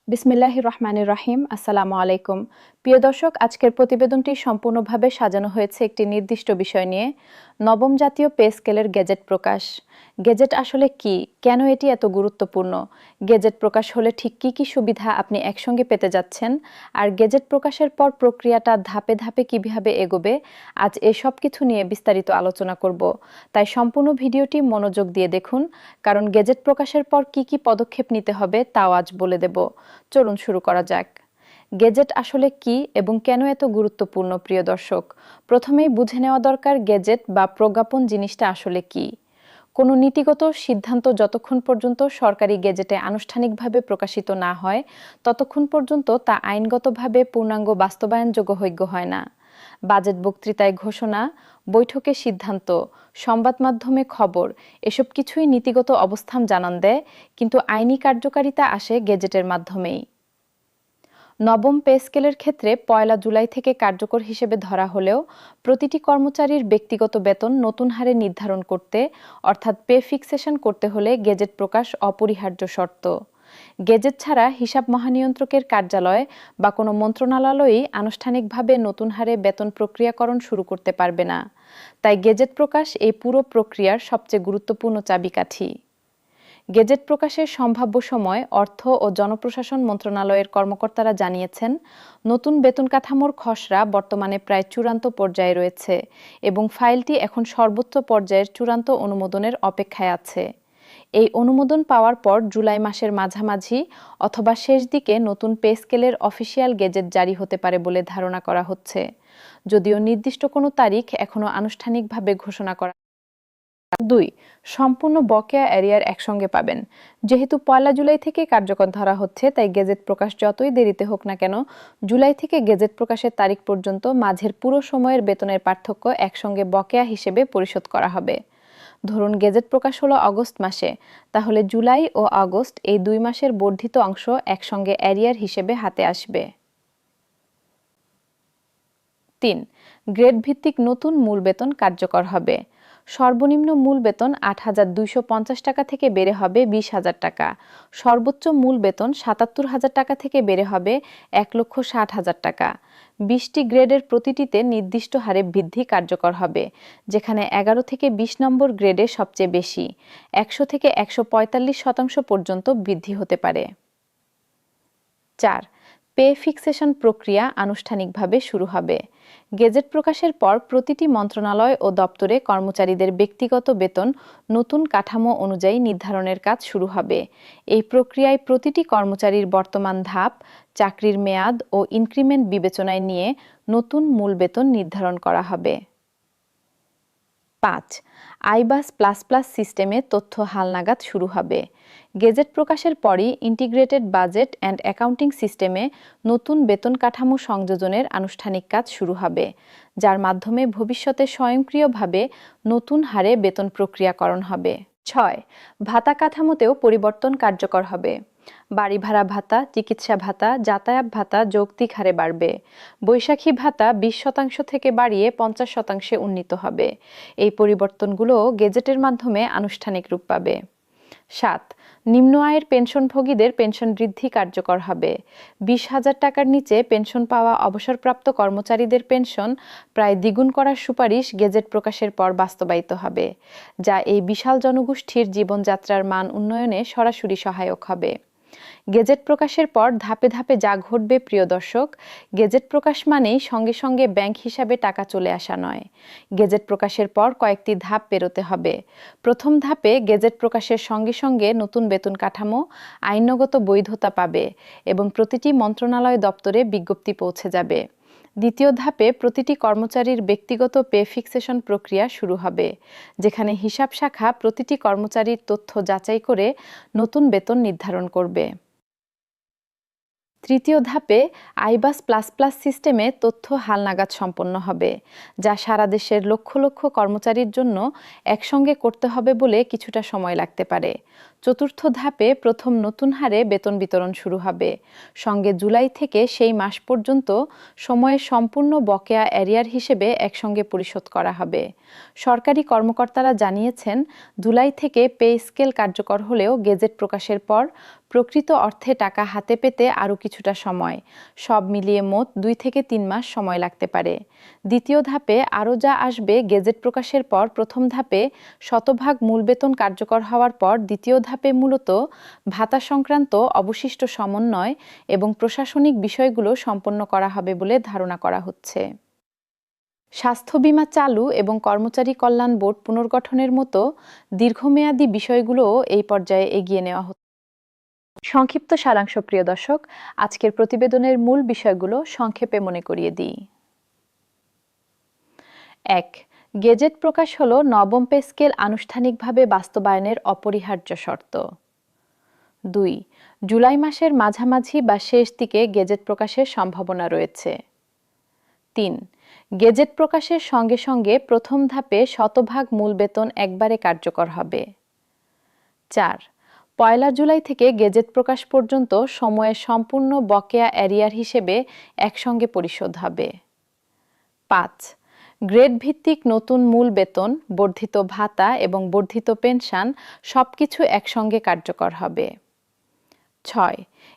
বিসমিল্লাহির রহমানির রহিম। আসসালামু আলাইকুম। প্রিয় দর্শক, আজকের প্রতিবেদনটি সম্পূর্ণভাবে সাজানো হয়েছে একটি নির্দিষ্ট বিষয় নিয়ে, নবম জাতীয় পে স্কেলের গেজেট প্রকাশ। গেজেট আসলে কি, কেন এটি এত গুরুত্বপূর্ণ, গেজেট প্রকাশ হলে ঠিক কী কী সুবিধা আপনি একসঙ্গে পেতে যাচ্ছেন, আর গেজেট প্রকাশের পর প্রক্রিয়াটা ধাপে ধাপে কীভাবে এগোবে, আজ এসব কিছু নিয়ে বিস্তারিত আলোচনা করব। তাই সম্পূর্ণ ভিডিওটি মনোযোগ দিয়ে দেখুন, কারণ গেজেট প্রকাশের পর কী কী পদক্ষেপ নিতে হবে তাও আজ বলে দেব। চলুন শুরু করা যাক। গেজেট আসলে কি এবং কেন এত গুরুত্বপূর্ণ? প্রিয় দর্শক, প্রথমেই বুঝে নেওয়া দরকার গেজেট বা প্রজ্ঞাপন জিনিসটা আসলে কি। কোনো নীতিগত সিদ্ধান্ত যতক্ষণ পর্যন্ত সরকারি গেজেটে আনুষ্ঠানিকভাবে প্রকাশিত না হয়, ততক্ষণ পর্যন্ত তা আইনগতভাবে পূর্ণাঙ্গ বাস্তবায়নযোগ্য হয় না। বাজেট বক্তৃতায় ঘোষণা, বৈঠকে সিদ্ধান্ত, সংবাদ মাধ্যমে খবর, এসব কিছুই নীতিগত অবস্থান জানান দেয়, কিন্তু আইনি কার্যকারিতা আসে গেজেটের মাধ্যমেই। নবম পে স্কেলের ক্ষেত্রে ১ জুলাই থেকে কার্যকর হিসেবে ধরা হলেও প্রতিটি কর্মচারীর ব্যক্তিগত বেতন নতুন হারে নির্ধারণ করতে, অর্থাৎ পে ফিক্সেশন করতে হলে গেজেট প্রকাশ অপরিহার্য শর্ত। গেজেট ছাড়া হিসাব মহানিয়ন্ত্রকের কার্যালয় বা কোনো মন্ত্রণালয়ই আনুষ্ঠানিকভাবে নতুন হারে বেতন প্রক্রিয়াকরণ শুরু করতে পারবে না। তাই গেজেট প্রকাশ এই পুরো প্রক্রিয়ার সবচেয়ে গুরুত্বপূর্ণ চাবিকাঠি। গেজেট প্রকাশের সম্ভাব্য সময় অর্থ ও জনপ্রশাসন মন্ত্রণালয়ের কর্মকর্তারা জানিয়েছেন, নতুন বেতন কাঠামোর খসড়া বর্তমানে প্রায় চূড়ান্ত পর্যায়ে রয়েছে এবং ফাইলটি এখন সর্বোচ্চ পর্যায়ের চূড়ান্ত অনুমোদনের অপেক্ষায় আছে। এই অনুমোদন পাওয়ার পর জুলাই মাসের মাঝামাঝি অথবা শেষ দিকে নতুন পে স্কেলের অফিসিয়াল গেজেট জারি হতে পারে বলে ধারণা করা হচ্ছে, যদিও নির্দিষ্ট কোনো তারিখ এখনও আনুষ্ঠানিকভাবে ঘোষণা করা। ২. সম্পূর্ণ বকেয়া এরিয়ার একসঙ্গে পাবেন। যেহেতু ১ জুলাই থেকে কার্যকর ধরা হচ্ছে, তাই গেজেট প্রকাশ যতই দেরিতে হোক না কেন, জুলাই থেকে গেজেট প্রকাশের তারিখ পর্যন্ত মাঝের পুরো সময়ের বেতনের পার্থক্য একসঙ্গে বকেয়া হিসেবে পরিশোধ করা হবে। ধরুন গেজেট প্রকাশ হলো অগস্ট মাসে, তাহলে জুলাই ও আগস্ট এই ২ মাসের বর্ধিত অংশ একসঙ্গে এরিয়ার হিসেবে হাতে আসবে। ৩. গ্রেড ভিত্তিক নতুন মূল বেতন কার্যকর হবে। সর্বনিম্ন মূল বেতন ৮,২৫০ টাকা থেকে বেড়ে হবে ২০,০০০ টাকা। সর্বোচ্চ মূল বেতন ৭৭,০০০ টাকা থেকে বেড়ে হবে ১,৬০,০০০ টাকা। ২০টি গ্রেডের প্রতিটিতে নির্দিষ্ট হারে বৃদ্ধি কার্যকর হবে, যেখানে ১১ থেকে ২০ নম্বর গ্রেডে সবচেয়ে বেশি ১০০ থেকে ১৪৫% পর্যন্ত বৃদ্ধি হতে পারে। ৪. পে ফিক্সেশন প্রক্রিয়া আনুষ্ঠানিকভাবে শুরু হবে। গেজেট প্রকাশের পর প্রতিটি মন্ত্রণালয় ও দপ্তরে কর্মচারীদের ব্যক্তিগত বেতন নতুন কাঠামো অনুযায়ী নির্ধারণের কাজ শুরু হবে। এই প্রক্রিয়ায় প্রতিটি কর্মচারীর বর্তমান ধাপ, চাকরির মেয়াদ ও ইনক্রিমেন্ট বিবেচনায় নিয়ে নতুন মূল বেতন নির্ধারণ করা হবে। ৫. আইবাস প্লাস প্লাস সিস্টেমে তথ্য হালনাগাদ শুরু হবে। গেজেট প্রকাশের পরই ইন্টিগ্রেটেড বাজেট অ্যান্ড অ্যাকাউন্টিং সিস্টেমে নতুন বেতন কাঠামো সংযোজনের আনুষ্ঠানিক কাজ শুরু হবে, যার মাধ্যমে ভবিষ্যতে স্বয়ংক্রিয়ভাবে নতুন হারে বেতন প্রক্রিয়াকরণ হবে। ৬. ভাতা কাঠামোতেও পরিবর্তন কার্যকর হবে। বাড়ি ভাড়া ভাতা, চিকিৎসা ভাতা, যাতায়াত ভাতা যৌক্তিক হারে বাড়বে। বৈশাখী ভাতা ২০% থেকে বাড়িয়ে ৫০% উন্নীত হবে। এই পরিবর্তনগুলো গেজেটের মাধ্যমে আনুষ্ঠানিক রূপ পাবে। ৭. নিম্ন আয়ের পেনশনভোগীদের পেনশন বৃদ্ধি কার্যকর হবে। ২০,০০০ টাকার নিচে পেনশন পাওয়া অবসরপ্রাপ্ত কর্মচারীদের পেনশন প্রায় দ্বিগুণ করার সুপারিশ গেজেট প্রকাশের পর বাস্তবায়িত হবে, যা এই বিশাল জনগোষ্ঠীর জীবনযাত্রার মান উন্নয়নে সরাসরি সহায়ক হবে। গেজেট প্রকাশের পর ধাপে ধাপে যা ঘটবে প্রিয় দর্শক, গেজেট প্রকাশ মানেই সঙ্গে সঙ্গে ব্যাংক হিসাবে টাকা চলে আসা নয়। গেজেট প্রকাশের পর কয়েকটি ধাপ পেরোতে হবে। প্রথম ধাপে গেজেট প্রকাশের সঙ্গে সঙ্গে নতুন বেতন কাঠামো আইনগত বৈধতা পাবে এবং প্রতিটি মন্ত্রণালয় দপ্তরে বিজ্ঞপ্তি পৌঁছে যাবে। দ্বিতীয় ধাপে প্রতিটি কর্মচারীর ব্যক্তিগত পে ফিক্সেশন প্রক্রিয়া শুরু হবে, যেখানে হিসাব শাখা প্রতিটি কর্মচারীর তথ্য যাচাই করে নতুন বেতন নির্ধারণ করবে। তৃতীয় ধাপে আইবাস প্লাস প্লাস সিস্টেমে তথ্য হালনাগাদ সম্পন্ন হবে, যা সারা দেশের লক্ষ লক্ষ কর্মচারীর জন্য একসঙ্গে করতে হবে বলে কিছুটা সময় লাগতে পারে। চতুর্থ ধাপে প্রথম নতুন হারে বেতন বিতরণ শুরু হবে, সঙ্গে জুলাই থেকে সেই মাস পর্যন্ত সময়ে সম্পূর্ণ বকেয়া এরিয়ার হিসেবে একসঙ্গে পরিশোধ করা হবে। সরকারি কর্মকর্তারা জানিয়েছেন, জুলাই থেকে পে স্কেল কার্যকর হলেও গেজেট প্রকাশের পর প্রকৃত অর্থে টাকা হাতে পেতে আরও কিছুটা সময়, সব মিলিয়ে মোট 2 থেকে 3 মাস সময় লাগতে পারে। দ্বিতীয় ধাপে আরও যা আসবে, গেজেট প্রকাশের পর প্রথম ধাপে শতভাগ মূল বেতন কার্যকর হওয়ার পর দ্বিতীয় ধাপে মূলত ভাতা সংক্রান্ত অবশিষ্ট সমন্বয় এবং প্রশাসনিক বিষয়গুলো সম্পন্ন করা হবে বলে ধারণা করা হচ্ছে। স্বাস্থ্য বীমা চালু এবং কর্মচারী কল্যাণ বোর্ড পুনর্গঠনের মতো দীর্ঘমেয়াদী বিষয়গুলোও এই পর্যায়ে এগিয়ে নেওয়া হচ্ছে। সংক্ষিপ্ত সারাংশ প্রিয় দর্শক, আজকের প্রতিবেদনের মূল বিষয়গুলো সংক্ষেপে মনে করিয়ে দিই। 1. গেজেট প্রকাশ হল নবম পে স্কেল আনুষ্ঠানিকভাবে বাস্তবায়নের অপরিহার্য শর্ত। 2. জুলাই মাসের মাঝামাঝি বা শেষ দিকে গেজেট প্রকাশের সম্ভাবনা রয়েছে। 3. গেজেট প্রকাশের সঙ্গে সঙ্গে প্রথম ধাপে শতভাগ মূল বেতন একবারে কার্যকর হবে। 4. পয়লা জুলাই থেকে গেজেট প্রকাশ পর্যন্ত সময়ে সম্পূর্ণ বকেয়া অ্যারিয়ার হিসেবে একসঙ্গে পরিশোধ হবে। 5. গ্রেড ভিত্তিক নতুন মূল বেতন, বর্ধিত ভাতা এবং বর্ধিত পেনশন সবকিছু একসঙ্গে কার্যকর হবে। 6.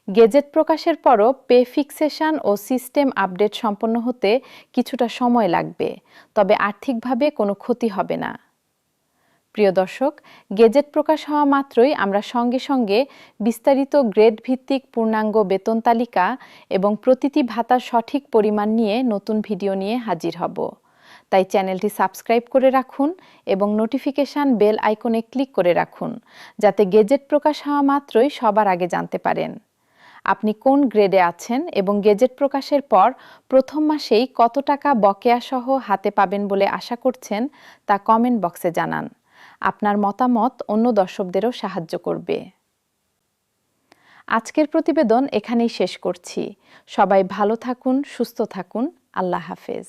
গেজেট প্রকাশের পরও পে ফিক্সেশন ও সিস্টেম আপডেট সম্পন্ন হতে কিছুটা সময় লাগবে, তবে আর্থিকভাবে কোনো ক্ষতি হবে না। প্রিয় দর্শক, গেজেট প্রকাশ হওয়া মাত্রই আমরা সঙ্গে সঙ্গে বিস্তারিত গ্রেড ভিত্তিক পূর্ণাঙ্গ বেতন তালিকা এবং প্রতিটি ভাতার সঠিক পরিমাণ নিয়ে নতুন ভিডিও নিয়ে হাজির হব। তাই চ্যানেলটি সাবস্ক্রাইব করে রাখুন এবং নোটিফিকেশন বেল আইকনে ক্লিক করে রাখুন, যাতে গেজেট প্রকাশ হওয়া মাত্রই সবার আগে জানতে পারেন। আপনি কোন গ্রেডে আছেন এবং গেজেট প্রকাশের পর প্রথম মাসেই কত টাকা বকেয়া সহ হাতে পাবেন বলে আশা করছেন তা কমেন্ট বক্সে জানান। আপনার মতামত অন্য দর্শকদেরও সাহায্য করবে। আজকের প্রতিবেদন এখানেই শেষ করছি। সবাই ভালো থাকুন, সুস্থ থাকুন। আল্লাহ হাফেজ।